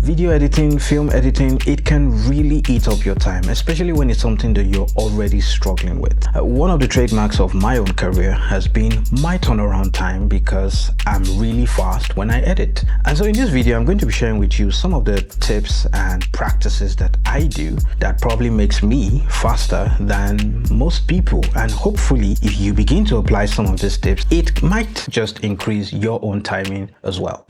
Video editing, film editing, it can really eat up your time, especially when it's something that you're already struggling with. One of the trademarks of my own career has been my turnaround time, because I'm really fast when I edit. And so in this video, I'm going to be sharing with you some of the tips and practices that I do that probably makes me faster than most people. And hopefully, if you begin to apply some of these tips, it might just increase your own timing as well.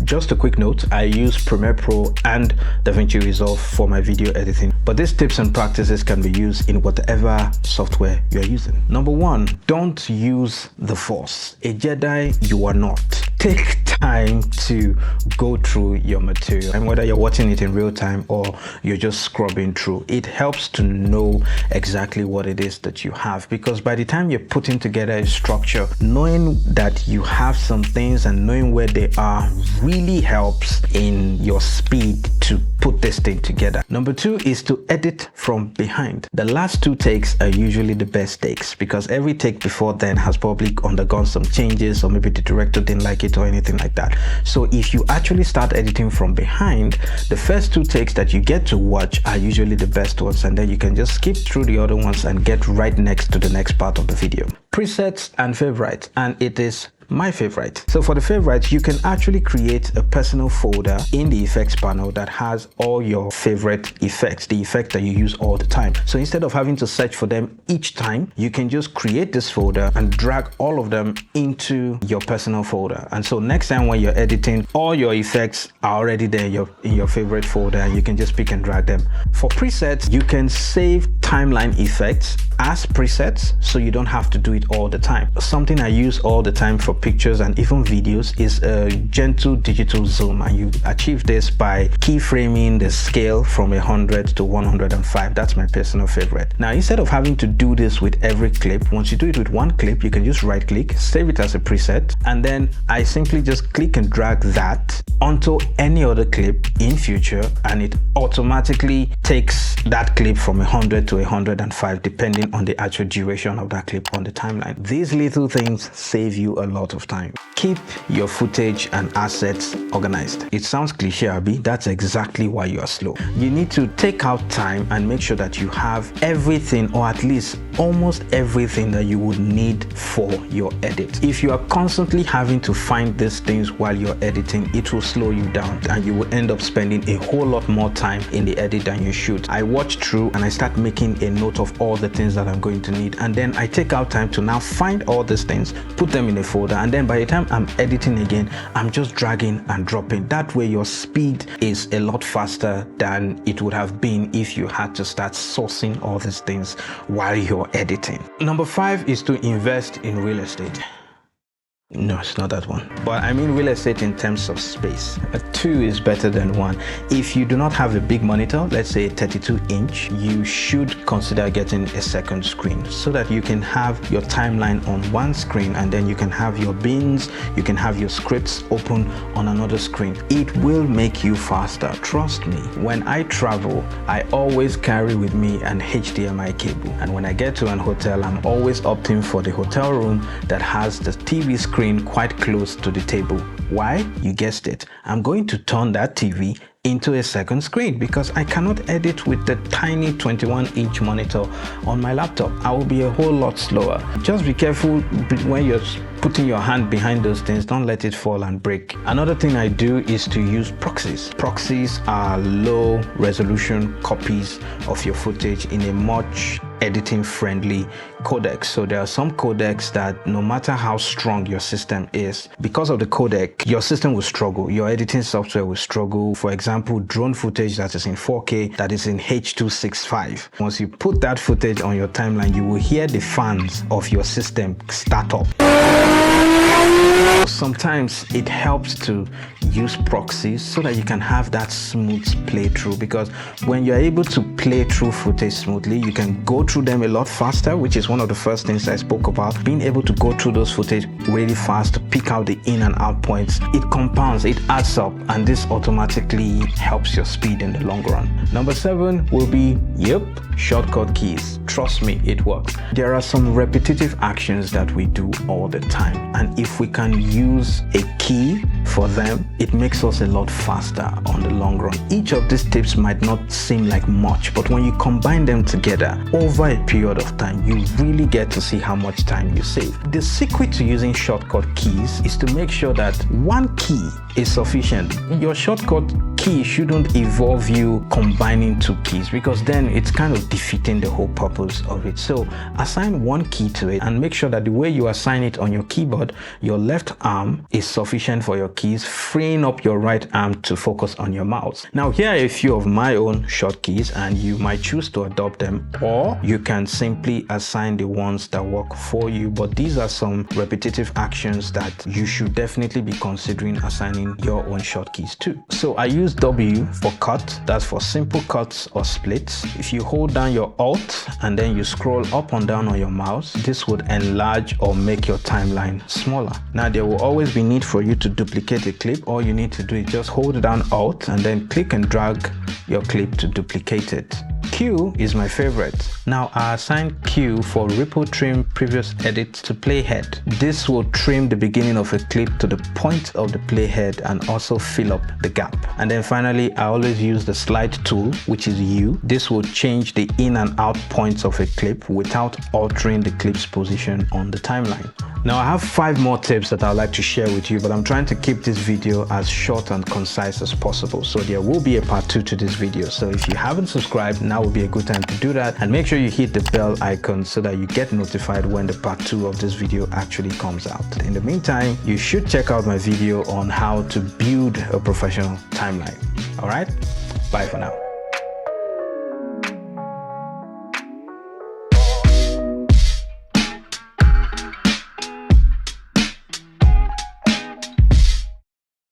Just a quick note, I use Premiere Pro and DaVinci Resolve for my video editing, but these tips and practices can be used in whatever software you're using. Number one, don't use the Force. A Jedi you are not. Take time to go through your material, and whether you're watching it in real time or you're just scrubbing through, it helps to know exactly what it is that you have, because by the time you're putting together a structure, knowing that you have some things and knowing where they are really helps in your speed to put this thing together. Number two is to edit from behind. The last two takes are usually the best takes, because every take before then has probably undergone some changes, or maybe the director didn't like it or anything like that. So if you actually start editing from behind, the first two takes that you get to watch are usually the best ones, and then you can just skip through the other ones and get right next to the next part of the video. Presets and favorites, and it is my favorite. So for the favorites, you can actually create a personal folder in the effects panel that has all your favorite effects, the effects that you use all the time. So instead of having to search for them each time, you can just create this folder and drag all of them into your personal folder. And so next time when you're editing, all your effects are already there in your favorite folder, and you can just pick and drag them. For presets, you can save timeline effects as presets, so you don't have to do it all the time. Something I use all the time for pictures and even videos is a gentle digital zoom, and you achieve this by keyframing the scale from 100 to 105. That's my personal favorite. Now, instead of having to do this with every clip, once you do it with one clip, you can just right click, save it as a preset, and then I simply just click and drag that onto any other clip in future, and it automatically takes that clip from 100 to 105 depending on the actual duration of that clip on the timeline. These little things save you a lot of time. Keep your footage and assets organized. It sounds cliche, Abby. That's exactly why you are slow. You need to take out time and make sure that you have everything, or at least almost everything that you would need for your edit. If you are constantly having to find these things while you're editing, it will slow you down, and you will end up spending a whole lot more time in the edit than you should. I watch through and I start making a note of all the things that I'm going to need, and then I take out time to now find all these things, put them in a folder, and then by the time I'm editing again, I'm just dragging and dropping. That way your speed is a lot faster than it would have been if you had to start sourcing all these things while you're editing. Number five is to invest in real estate. No, it's not that one. But I mean real estate in terms of space. A 2 is better than 1. If you do not have a big monitor, let's say 32-inch, you should consider getting a second screen so that you can have your timeline on one screen, and then you can have your bins, you can have your scripts open on another screen. It will make you faster, trust me. When I travel, I always carry with me an HDMI cable, and when I get to an hotel, I'm always opting for the hotel room that has the TV screen quite close to the table. Why? You guessed it. I'm going to turn that TV into a second screen because I cannot edit with the tiny 21-inch monitor on my laptop. I will be a whole lot slower. Just be careful when you're putting your hand behind those things. Don't let it fall and break. Another thing I do is to use proxies. Proxies are low resolution copies of your footage in a much editing friendly codec. So there are some codecs that no matter how strong your system is, because of the codec, your system will struggle. Your editing software will struggle. For example, drone footage that is in 4K, that is in H.265. Once you put that footage on your timeline, you will hear the fans of your system start up. Sometimes it helps to use proxies so that you can have that smooth playthrough, because when you're able to play through footage smoothly, you can go through them a lot faster, which is one of the first things I spoke about. Being able to go through those footage really fast to pick out the in and out points, it compounds, it adds up, and this automatically helps your speed in the long run. Number 7 will be, shortcut keys. Trust me, it works. There are some repetitive actions that we do all the time, and if we can use a key for them, it makes us a lot faster on the long run. Each of these tips might not seem like much, but when you combine them together over a period of time, you really get to see how much time you save. The secret to using shortcut keys is to make sure that one key is sufficient. Your shortcut key shouldn't involve you combining two keys, because then it's kind of defeating the whole purpose of it. So assign one key to it and make sure that the way you assign it on your keyboard, your left arm is sufficient for your keys, freeing up your right arm to focus on your mouse. Now here are a few of my own short keys, and you might choose to adopt them, or you can simply assign the ones that work for you. But these are some repetitive actions that you should definitely be considering assigning your own short keys to. So I use W for cut, that's for simple cuts or splits. If you hold down your Alt and then you scroll up and down on your mouse, this would enlarge or make your timeline smaller. Now there will always be need for you to duplicate a clip. All you need to do is just hold down Alt and then click and drag your clip to duplicate it. Q is my favorite. Now I assign Q for ripple trim previous edit to playhead. This will trim the beginning of a clip to the point of the playhead and also fill up the gap. And then finally, I always use the slide tool, which is U. This will change the in and out points of a clip without altering the clip's position on the timeline. Now I have 5 more tips that I'd like to share with you, but I'm trying to keep this video as short and concise as possible. So there will be a part 2 to this video. So if you haven't subscribed, now would be a good time to do that, and make sure you hit the bell icon so that you get notified when the part 2 of this video actually comes out. In the meantime, you should check out my video on how to build a professional timeline. All right, bye for now.